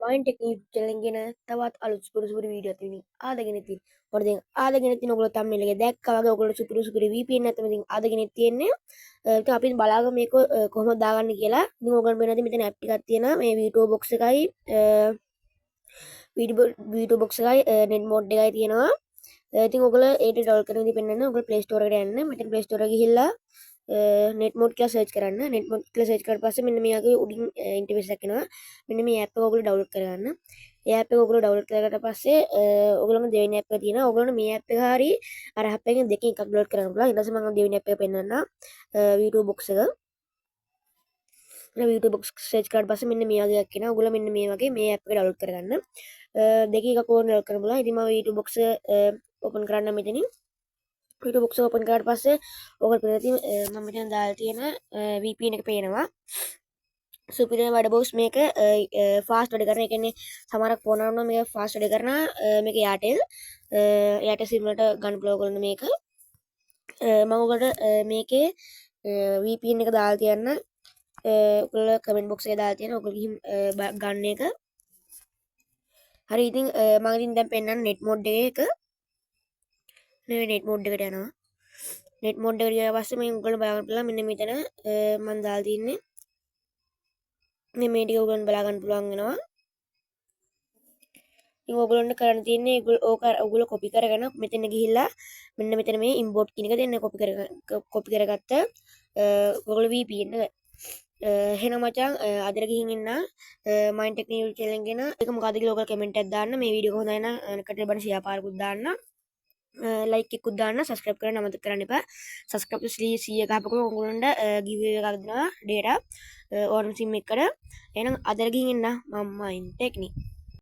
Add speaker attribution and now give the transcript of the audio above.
Speaker 1: Mind technique channel ගෙන තවත් අලුත් සුපුරු වීඩියෝ එකක් ආදගෙන ඉතින් මොකද දැන් ආදගෙන ඉතින් ඔයගොල්ලෝ thumbnail එකේ දැක්කා වගේ ඔයගොල්ලෝ සුපුරු VPN එකක් තමයි ඉතින් ආදගෙන තියෙන්නේ. ඉතින් අපි බලාගමු මේක කොහොමද දාගන්නේ කියලා. ඉතින් ඔයගොල්ලෝ වෙනදී මෙතන ඇප් ටිකක් තියෙනවා. මේ VTO box එකයි VTO box එකයි net mode එකයි තියෙනවා. ඉතින් ඔයගොල්ලෝ ඒක ඩවුන්ලෝඩ් කරගෙන ඉතින් පෙන්නන්න. ඔයගොල්ලෝ Play Store එකට යන්න. මෙතන Play Store එක ගිහිල්ලා net mode කියලා search කරන්න. net mode කියලා search කරලා පස්සේ මෙන්න මේ වගේ උඩින් interface එකක් එනවා. මෙන්න මේ app එක ඔයගොල්ලෝ download කරගන්න. ඒ app එක ඔයගොල්ලෝ download කරගත්ත පස්සේ ඔයගොල්ලෝගේ දෙවෙනි app එක තියෙනවා. ඔයගොල්ලෝ මේ app එක හරි අර app එකෙන් දෙකෙන් එකක් download කරගන්න පුළුවන්. ඊට පස්සේ මම දෙවෙනි app එක පෙන්නන්නම්. VTO box එක. VTO box search කරලා පස්සේ මෙන්න මේ වගේ එකක් එනවා. ඔයගොල්ලෝ මෙන්න මේ වගේ මේ app එක download කරගන්න. දෙකේ එකක් ඕන download කරන්න පුළුවන්. ඉතින් මම VTO box open කරන්න මෙතනින්. VTO box open කරාට පස්සේ ඔයගොල්ලෝ පෙන්නන මම මෙතන දාලා තියෙන VPN එක පේනවා. සුපිරිම වැඩ බොක්ස් මේක ෆාස්ට් වැඩ කරන. ඒ කියන්නේ සමහරක් ෆෝන් වල මේක ෆාස්ට් වැඩ කරන මේක Airtel SIM වලට ගන්න පුළුවන් කරන මේක. මම ඔයගොල්ලන්ට මේකේ VPN එක දාලා තියන්න. ඔයගොල්ලෝ කමෙන්ට් බොක්ස් එකේ දාලා තියෙන ඔයගොල්ලෝ ගිහින් ගන්න එක. හරි ඉතින් මම ඉතින් දැන් පෙන්නන්න net mode එක. මේ net mode එකට යනවා. net mode එකට ගියාට පස්සේ මම ඔයගොල්ලෝ බලන්න පුළුවන් මෙන්න මෙතන මම දාලා තින්නේ මේ ටික ඔයගොල්ලන් බලා ගන්න පුළුවන් වෙනවා. ඉතින් ඔයගොල්ලන්ට කරන්න තියෙන්නේ ඔයගොල්ලෝ කොපි කරගෙන මෙතන ගිහිල්ලා මෙන්න මෙතන මේ import කියන එක දෙන්න කොපි කරගත්ත ඔයගොල්ලෝ VPN එක. එහෙනම් මචං අදට ගිහින් ඉන්න මයින්ඩ් ටෙක්නික් channel ගෙන ඒක මොකද්ද කියලා ඔයගොල්ලෝ කමෙන්ට් එකක් දාන්න. මේ වීඩියෝ එක හොඳයි නම් කටට බන්න ෂෙයා පාරකුත් දාන්න. ලයික් එකකුත් දාන්න. සබ්ස්ක්‍රයිබ් කරන්න අමතක කරන්න එපා. සබ්ස්ක්‍රයිබ් 100 ගහපුවම ඔයගොල්ලන්ට giveaway එකක් දෙනවා data ඕන SIM එකකට. එහෙනම් අදට ගිහින් ඉන්න මම මයින්ඩ් ටෙක්නික්